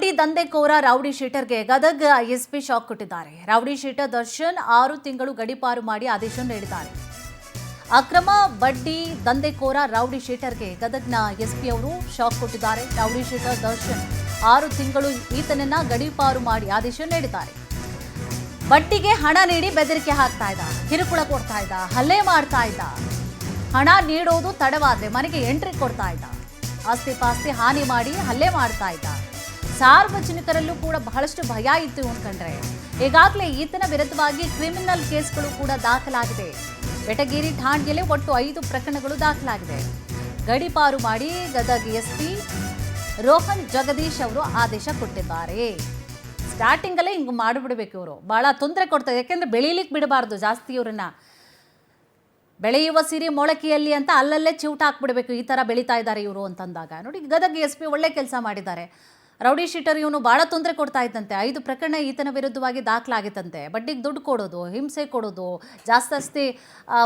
ಬಡ್ಡಿ ದಂಧೆಕೋರ rowdy ಶೀಟರ್ಗೆ Gadag SP shock ಕೊಟ್ಟಿದ್ದಾರೆ. Rowdy sheeter Darshan 6 ತಿಂಗಳು ಗಡೀಪಾರು ಮಾಡಿ ಆದೇಶ ನೀಡಿದ್ದಾರೆ. ಅಕ್ರಮ ಬಡ್ಡಿ ದಂಧೆಕೋರ ರೌಡಿ ಶೀಟರ್ಗೆ ಗದಗ್ನ ಎಸ್ಪಿ ಅವರು ಶಾಕ್ ಕೊಟ್ಟಿದ್ದಾರೆ. ರೌಡಿ ಶೀಟರ್ ದರ್ಶನ್ 6 ತಿಂಗಳು ಈತನನ್ನ ಗಡೀಪಾರು ಮಾಡಿ ಆದೇಶ ನೀಡಿದ್ದಾರೆ. ಬಡ್ಡಿಗೆ ಹಣ ನೀಡಿ ಬೆದರಿಕೆ ಹಾಕ್ತಾ ಇದ್ದ, ಕಿರುಕುಳ ಕೊಡ್ತಾ ಇದ್ದ, ಹಲ್ಲೆ ಮಾಡ್ತಾ ಇದ್ದ. ಹಣ ನೀಡೋದು ತಡವಾದ್ರೆ ಮನೆಗೆ ಎಂಟ್ರಿ ಕೊಡ್ತಾ ಇದ್ದ, ಆಸ್ತಿ ಪಾಸ್ತಿ ಹಾನಿ ಮಾಡಿ ಹಲ್ಲೆ ಮಾಡ್ತಾ ಇದ್ದ. ಸಾರ್ವಜನಿಕರಲ್ಲೂ ಕೂಡ ಬಹಳಷ್ಟು ಭಯ ಇತ್ತು ಅನ್ಕೊಂಡ್ರೆ. ಈಗಾಗಲೇ ಈತನ ವಿರುದ್ಧವಾಗಿ ಕ್ರಿಮಿನಲ್ ಕೇಸ್ಗಳು ಕೂಡ ದಾಖಲಾಗಿದೆ. ಬೆಟಗೇರಿ ಠಾಣೆಯಲ್ಲಿ ಒಟ್ಟು 5 ಪ್ರಕರಣಗಳು ದಾಖಲಾಗಿದೆ. ಗಡೀಪಾರು ಮಾಡಿ ಗದಗ ಎಸ್ಪಿ ರೋಹನ್ ಜಗದೀಶ್ ಅವರು ಆದೇಶ ಕೊಟ್ಟಿದ್ದಾರೆ. ಸ್ಟಾರ್ಟಿಂಗ್ ಅಲ್ಲೇ ಹಿಂಗೆ ಮಾಡಿಬಿಡ್ಬೇಕು. ಇವರು ಬಹಳ ತೊಂದರೆ ಕೊಡ್ತಾರೆ. ಯಾಕೆಂದ್ರೆ ಬೆಳೀಲಿಕ್ಕೆ ಬಿಡಬಾರ್ದು ಜಾಸ್ತಿ. ಇವ್ರನ್ನ ಬೆಳೆಯುವ ಸಿರಿ ಮೊಳಕೆಯಲ್ಲಿ ಅಂತ ಅಲ್ಲಲ್ಲೇ ಚಿವುಟ ಹಾಕ್ಬಿಡ್ಬೇಕು. ಈ ಥರ ಬೆಳೀತಾ ಇದ್ದಾರೆ ಇವರು ಅಂತಂದಾಗ ನೋಡಿ, ಗದಗ ಎಸ್ ಪಿ ಒಳ್ಳೆ ಕೆಲಸ ಮಾಡಿದ್ದಾರೆ. ರೌಡಿ ಶೀಟರ್ ಇವನು ಭಾಳ ತೊಂದರೆ ಕೊಡ್ತಾ ಇದ್ದಂತೆ. 5 ಪ್ರಕರಣ ಈತನ ವಿರುದ್ಧವಾಗಿ ದಾಖಲಾಗಿತ್ತಂತೆ. ಬಡ್ಡಿಗೆ ದುಡ್ಡು ಕೊಡೋದು, ಹಿಂಸೆ ಕೊಡೋದು, ಜಾಸ್ತಿ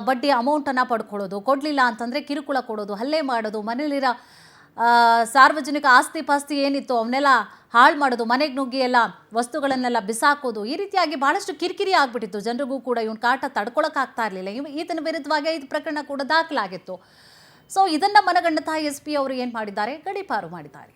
ಬಡ್ಡಿ ಅಮೌಂಟನ್ನು ಪಡ್ಕೊಳ್ಳೋದು, ಕೊಡಲಿಲ್ಲ ಅಂತಂದರೆ ಕಿರುಕುಳ ಕೊಡೋದು, ಹಲ್ಲೆ ಮಾಡೋದು, ಮನೇಲಿರೋ ಸಾರ್ವಜನಿಕ ಆಸ್ತಿ ಪಾಸ್ತಿ ಏನಿತ್ತು ಅವನ್ನೆಲ್ಲ ಹಾಳು ಮಾಡೋದು, ಮನೆಗೆ ನುಗ್ಗಿ ಎಲ್ಲ ವಸ್ತುಗಳನ್ನೆಲ್ಲ ಬಿಸಾಕೋದು, ಈ ರೀತಿಯಾಗಿ ಭಾಳಷ್ಟು ಕಿರಿಕಿರಿ ಆಗಿಬಿಟ್ಟಿತ್ತು. ಜನರಿಗೂ ಕೂಡ ಇವನು ಕಾಟ ತಡ್ಕೊಳಕ್ಕಾಗ್ತಾ ಇರಲಿಲ್ಲ. ಈತನ ವಿರುದ್ಧವಾಗಿ 5 ಪ್ರಕರಣ ಕೂಡ ದಾಖಲಾಗಿತ್ತು. ಸೊ ಇದನ್ನು ಮನಗಂಡಂತಹ ಎಸ್ ಪಿ ಅವರು ಏನು ಮಾಡಿದ್ದಾರೆ, ಗಡೀಪಾರು ಮಾಡಿದ್ದಾರೆ.